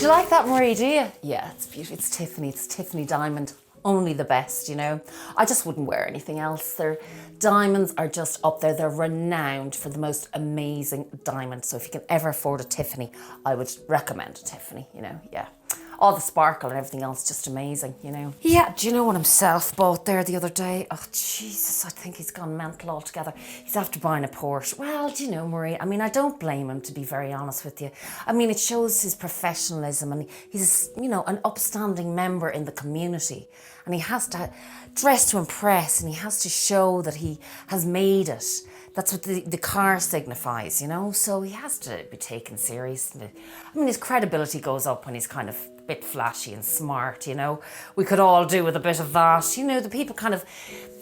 Do you like that, Marie, do you? Yeah, it's beautiful. It's Tiffany diamond. Only the best, you know. I just wouldn't wear anything else. Their diamonds are just up there. They're renowned for the most amazing diamonds. So if you can ever afford a Tiffany, I would recommend a Tiffany, you know, yeah. All the sparkle and everything else, just amazing, you know. Yeah, do you know what himself bought there the other day? Oh, Jesus, I think he's gone mental altogether. He's after buying a Porsche. Well, do you know, Marie, I mean, I don't blame him, to be very honest with you. I mean, it shows his professionalism and he's, you know, an upstanding member in the community. And he has to dress to impress and he has to show that he has made it. That's what the car signifies, you know? So he has to be taken seriously. I mean, his credibility goes up when he's kind of a bit flashy and smart, you know? We could all do with a bit of that. You know, the people kind of,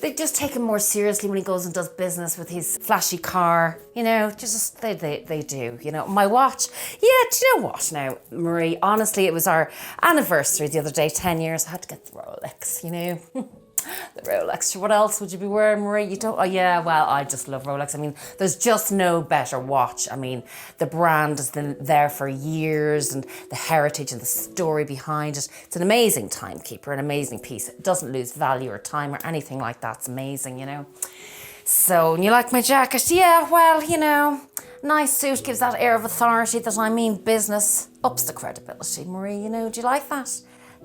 they just take him more seriously when he goes and does business with his flashy car, you know? Just, they do, you know? My watch, yeah, do you know what now, Marie? Honestly, it was our anniversary the other day, 10 years. I had to get the Rolex, you know? The Rolex. What else would you be wearing, Marie? You don't? Oh yeah, well, I just love Rolex. I mean, there's just no better watch. I mean, the brand has been there for years and the heritage and the story behind it. It's an amazing timekeeper, an amazing piece. It doesn't lose value or time or anything like that. It's amazing, you know. So, and you like my jacket? Yeah, well, you know, nice suit gives that air of authority that I mean business. Ups the credibility, Marie, you know. Do you like that?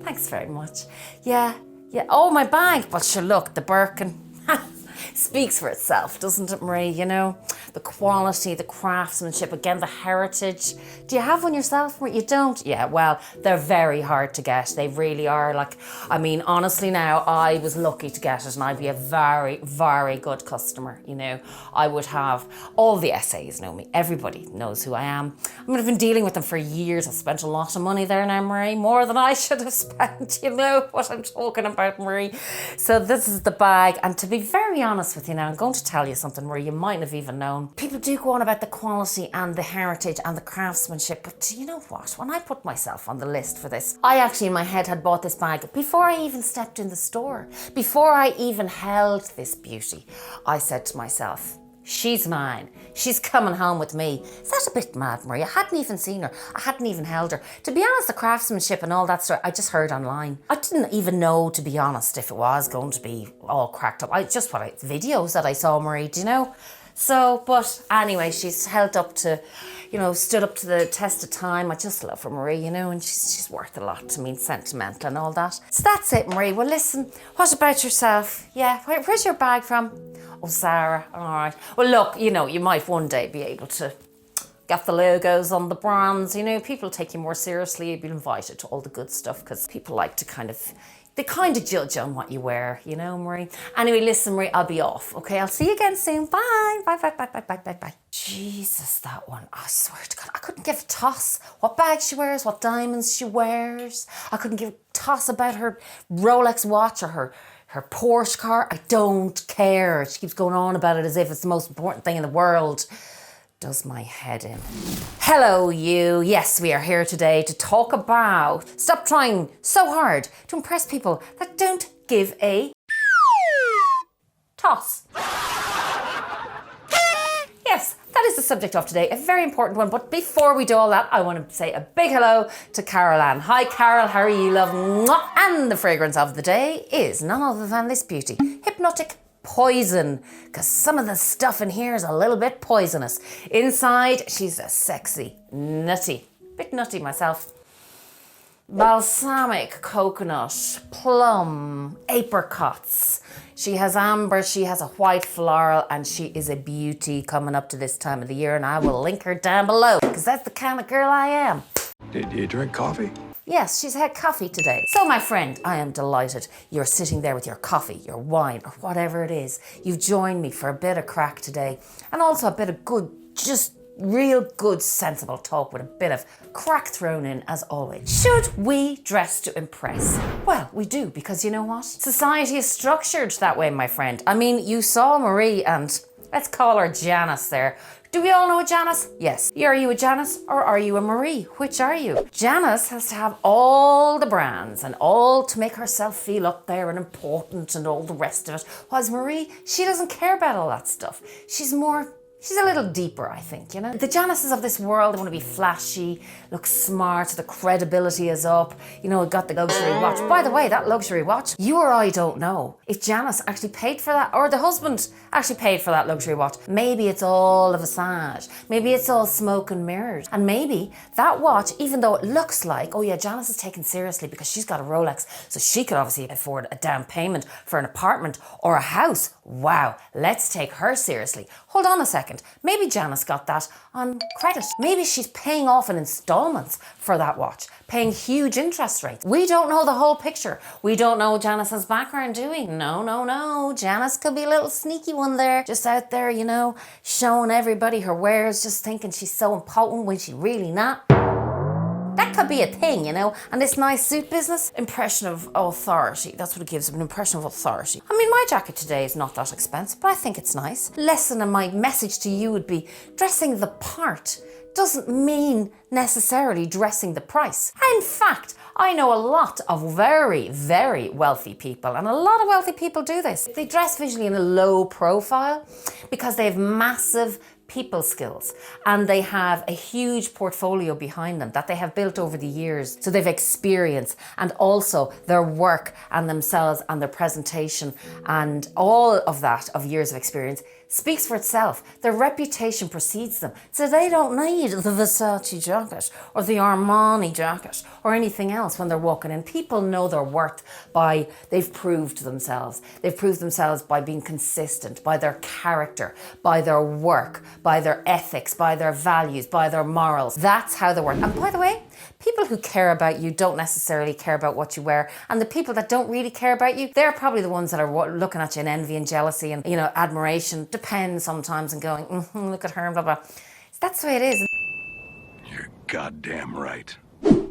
Thanks very much. Yeah. Yeah, oh, my bag. Well, sure, look, the Birkin speaks for itself, doesn't it, Marie? You know, the quality, the craftsmanship, again, the heritage. Do you have one yourself, Marie? You don't? Yeah, well, they're very hard to get. They really are. Like, I mean, honestly now, I was lucky to get it and I'd be a very, very good customer, you know. I would have, all the SAs know me. Everybody knows who I am. I mean, I've been dealing with them for years. I've spent a lot of money there now, Marie, more than I should have spent. You know what I'm talking about, Marie. So this is the bag. And to be very honest with you now, I'm going to tell you something where you mightn't have even known. People do go on about the quality and the heritage and the craftsmanship, but do you know what? When I put myself on the list for this, I actually in my head had bought this bag before I even stepped in the store. Before I even held this beauty, I said to myself, she's mine. She's coming home with me. Is that a bit mad, Marie? I hadn't even seen her. I hadn't even held her. To be honest, the craftsmanship and all that stuff, I just heard online. I didn't even know, to be honest, if it was going to be all cracked up. Videos that I saw, Marie, do you know? So, but anyway, she's held up to, you know, stood up to the test of time. I just love her, Marie, you know, and she's worth a lot to me, sentimental and all that. So that's it, Marie. Well, listen, what about yourself? Yeah, where's your bag from? Oh, Sarah, all right. Well, look, you know, you might one day be able to get the logos on the brands, you know, people take you more seriously. You'll be invited to all the good stuff because people like to they kind of judge on what you wear, you know, Marie. Anyway, listen, Marie, I'll be off, okay? I'll see you again soon. Bye, bye, bye, bye, bye, bye, bye, bye. Jesus, that one, I swear to God, I couldn't give a toss what bag she wears, what diamonds she wears. I couldn't give a toss about her Rolex watch or her Porsche car. I don't care. She keeps going on about it as if it's the most important thing in the world. Does my head in. Hello, you. Yes, we are here today to talk about stop trying so hard to impress people that don't give a toss. Yes, that is the subject of today, a very important one. But before we do all that, I want to say a big hello to Carol Ann. Hi, Carol. How are you, love? Mwah. And the fragrance of the day is none other than this beauty, Hypnotic Poison, because some of the stuff in here is a little bit poisonous. Inside, she's a sexy, bit nutty myself. Balsamic coconut, plum, apricots. She has amber, she has a white floral, and she is a beauty coming up to this time of the year, and I will link her down below, because that's the kind of girl I am. Did you drink coffee? Yes, she's had coffee today. So my friend, I am delighted you're sitting there with your coffee, your wine, or whatever it is. You've joined me for a bit of crack today, and also a bit of good, just real good, sensible talk with a bit of crack thrown in, as always. Should we dress to impress? Well, we do, because you know what? Society is structured that way, my friend. I mean, you saw Marie and let's call her Janice there. Do we all know a Janice? Yes. Are you a Janice or are you a Marie? Which are you? Janice has to have all the brands and all to make herself feel up there and important and all the rest of it. Whereas Marie, she doesn't care about all that stuff. She's more She's a little deeper, I think, you know? The Janices of this world, they want to be flashy, look smart, the credibility is up, you know, got the luxury watch. By the way, that luxury watch, you or I don't know if Janice actually paid for that or the husband actually paid for that luxury watch. Maybe it's all a visage. Maybe it's all smoke and mirrors. And maybe that watch, even though it looks like, oh yeah, Janice is taken seriously because she's got a Rolex, so she could obviously afford a down payment for an apartment or a house. Wow, let's take her seriously. Hold on a second. Maybe Janice got that on credit. Maybe she's paying off in installments for that watch, paying huge interest rates. We don't know the whole picture. We don't know Janice's background, do we? No. Janice could be a little sneaky one there, just out there, you know, showing everybody her wares, just thinking she's so important when she's really not. That could be a thing, you know, and this nice suit business, impression of authority, that's what it gives, an impression of authority. I mean, my jacket today is not that expensive, but I think it's nice. Lesson and my message to you would be, dressing the part doesn't mean necessarily dressing the price. In fact, I know a lot of very, very wealthy people, and a lot of wealthy people do this. They dress visually in a low profile because they have massive people skills and they have a huge portfolio behind them that they have built over the years. So they've experience, and also their work and themselves and their presentation and all of that of years of experience speaks for itself. Their reputation precedes them. So they don't need the Versace jacket or the Armani jacket or anything else when they're walking in. People know their worth by, they've proved themselves. They've proved themselves by being consistent, by their character, by their work, by their ethics, by their values, by their morals. That's how they work. And by the way, people who care about you don't necessarily care about what you wear. And the people that don't really care about you, they're probably the ones that are looking at you in envy and jealousy and, you know, admiration. Depends sometimes, and going, look at her, and blah, blah. That's the way it is. You're goddamn right.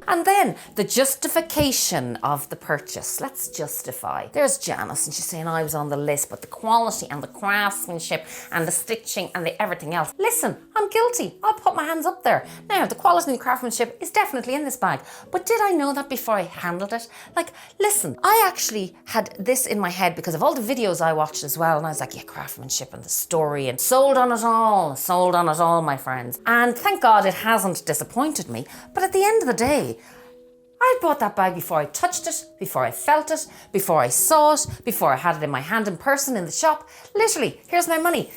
And then the justification of the purchase. Let's justify. There's Janice, and she's saying I was on the list, but the quality and the craftsmanship and the stitching and the everything else. Listen, I'm guilty. I'll put my hands up there. Now, the quality and the craftsmanship is definitely in this bag. But did I know that before I handled it? Like, listen, I actually had this in my head because of all the videos I watched as well. And I was like, yeah, craftsmanship and the story, and sold on it all, my friends. And thank God it hasn't disappointed me. But at the end of the day, I bought that bag before I touched it, before I felt it, before I saw it, before I had it in my hand in person in the shop. Literally, here's my money.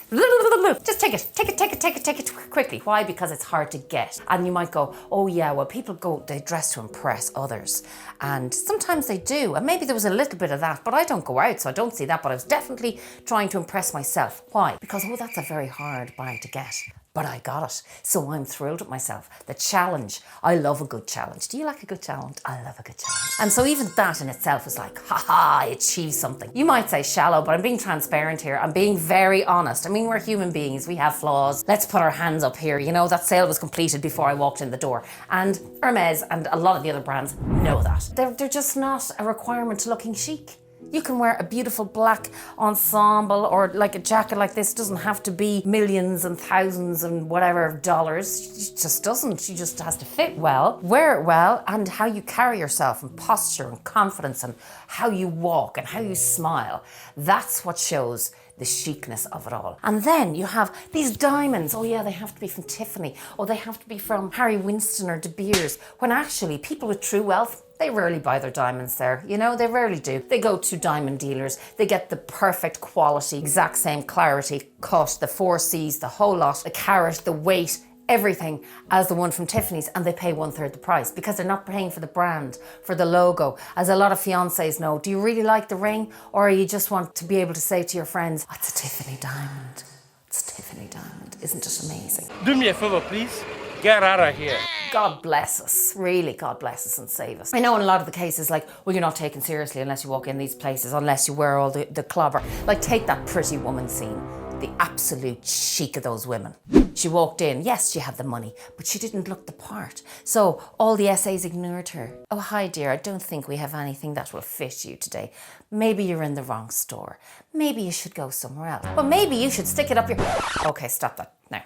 Just take it quickly. Why? Because it's hard to get. And you might go, oh yeah, well, people go, they dress to impress others. And sometimes they do. And maybe there was a little bit of that, but I don't go out, so I don't see that. But I was definitely trying to impress myself. Why? Because, oh, that's a very hard bag to get. But I got it. So I'm thrilled with myself. The challenge. I love a good challenge. Do you like a good challenge? I love a good challenge. And so even that in itself is like, I achieved something. You might say shallow, but I'm being transparent here. I'm being very honest. I mean, we're human beings. We have flaws. Let's put our hands up here. You know, that sale was completed before I walked in the door. And Hermes and a lot of the other brands know that. They're just not a requirement to looking chic. You can wear a beautiful black ensemble, or like a jacket like this doesn't have to be millions and thousands and whatever dollars. It just doesn't. She just has to fit well, wear it well, and how you carry yourself and posture and confidence and how you walk and how you smile. That's what shows the chicness of it all. And then you have these diamonds. Oh yeah, they have to be from Tiffany. Oh, they have to be from Harry Winston or De Beers. When actually people with true wealth, they rarely buy their diamonds there. You know, they rarely do. They go to diamond dealers. They get the perfect quality, exact same clarity, cut, the 4 C's, the whole lot, the carat, the weight, everything as the one from Tiffany's, and they pay 1/3 the price because they're not paying for the brand, for the logo. As a lot of fiancés know, do you really like the ring, or you just want to be able to say to your friends, oh, it's a Tiffany diamond. It's a Tiffany diamond. Isn't it amazing? Do me a favor, please. Get out of here. God bless us, really, God bless us and save us. I know in a lot of the cases, like, well, you're not taken seriously unless you walk in these places, unless you wear all the clobber. Like, take that Pretty Woman scene, the absolute chic of those women. She walked in, yes, she had the money, but she didn't look the part. So all the essays ignored her. Oh, hi dear, I don't think we have anything that will fit you today. Maybe you're in the wrong store. Maybe you should go somewhere else. Well, maybe you should stick it up your... Okay, stop that now.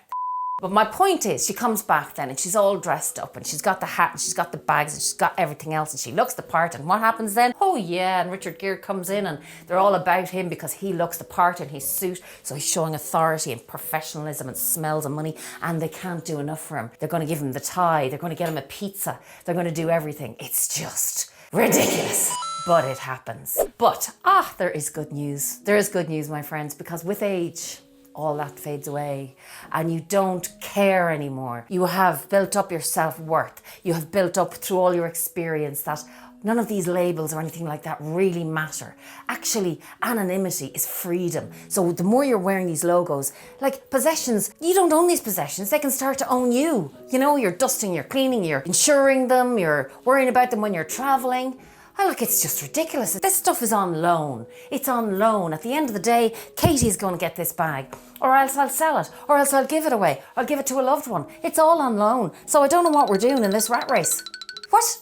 But my point is, she comes back then and she's all dressed up and she's got the hat and she's got the bags and she's got everything else and she looks the part. And what happens then? Oh yeah, and Richard Gere comes in and they're all about him because he looks the part in his suit. So he's showing authority and professionalism and smells of money, and they can't do enough for him. They're going to give him the tie. They're going to get him a pizza. They're going to do everything. It's just ridiculous. But it happens. But, there is good news. There is good news, my friends, because with age, all that fades away and you don't care anymore. You have built up your self-worth. You have built up through all your experience that none of these labels or anything like that really matter. Actually, anonymity is freedom. So the more you're wearing these logos, like possessions, you don't own these possessions. They can start to own you. You know, you're dusting, you're cleaning, you're insuring them, you're worrying about them when you're traveling. Oh, look, it's just ridiculous. This stuff is on loan. It's on loan. At the end of the day, Katie's going to get this bag, or else I'll sell it, or else I'll give it away. I'll give it to a loved one. It's all on loan. So I don't know what we're doing in this rat race. What?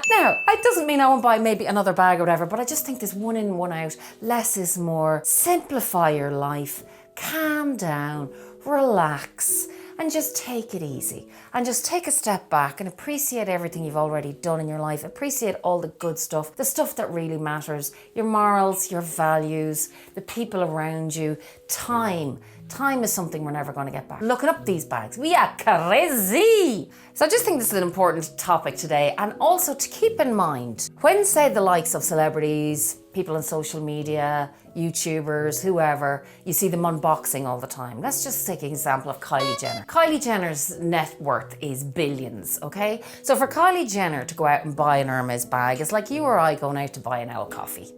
Now, it doesn't mean I won't buy maybe another bag or whatever, but I just think there's one in, one out. Less is more. Simplify your life. Calm down. Relax. And just take it easy and just take a step back and appreciate everything you've already done in your life. Appreciate all the good stuff, the stuff that really matters, your morals, your values, the people around you, time. Time is something we're never going to get back. Looking up these bags, we are crazy. So I just think this is an important topic today, and also to keep in mind, when say the likes of celebrities, people on social media, YouTubers, whoever, you see them unboxing all the time. Let's just take an example of Kylie Jenner. Kylie Jenner's net worth is billions, okay? So for Kylie Jenner to go out and buy an Hermes bag is like you or I going out to buy an L coffee.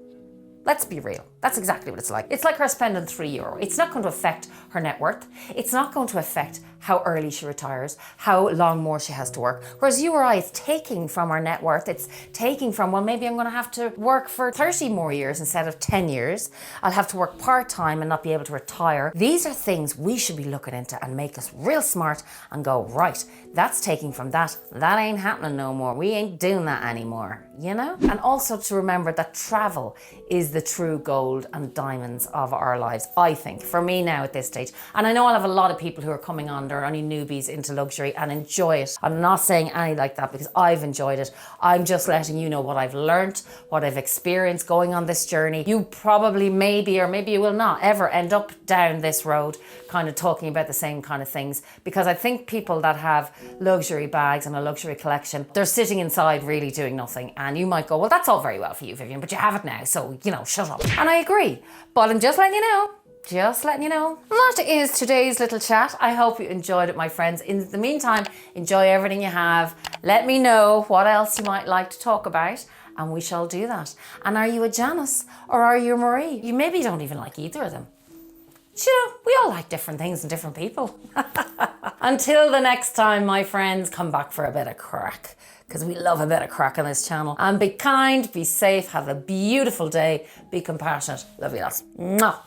Let's be real. That's exactly what it's like. It's like her spending €3. It's not going to affect her net worth. It's not going to affect how early she retires, how long more she has to work. Whereas you or I, it's taking from our net worth. It's taking from, well, maybe I'm going to have to work for 30 more years instead of 10 years. I'll have to work part-time and not be able to retire. These are things we should be looking into and make us real smart and go, right, that's taking from that. That ain't happening no more. We ain't doing that anymore, you know? And also to remember that travel is the true gold and diamonds of our lives, I think, for me now at this stage. And I know I'll have a lot of people who are coming on, they're only newbies into luxury and enjoy it. I'm not saying any like that because I've enjoyed it. I'm just letting you know what I've learned, what I've experienced going on this journey. You probably maybe, or maybe you will not ever end up down this road kind of talking about the same kind of things, because I think people that have luxury bags and a luxury collection, they're sitting inside really doing nothing. And you might go, well, that's all very well for you, Vivienne, but you have it now. So, you know, shut up. And I agree, but I'm just letting you know. Just letting you know. And that is today's little chat. I hope you enjoyed it, my friends. In the meantime, enjoy everything you have. Let me know what else you might like to talk about, and we shall do that. And are you a Janice or are you a Marie? You maybe don't even like either of them. You know, we all like different things and different people. Until the next time, my friends, come back for a bit of crack, because we love a bit of crack on this channel. And be kind, be safe, have a beautiful day, be compassionate. Love you lots. Mwah.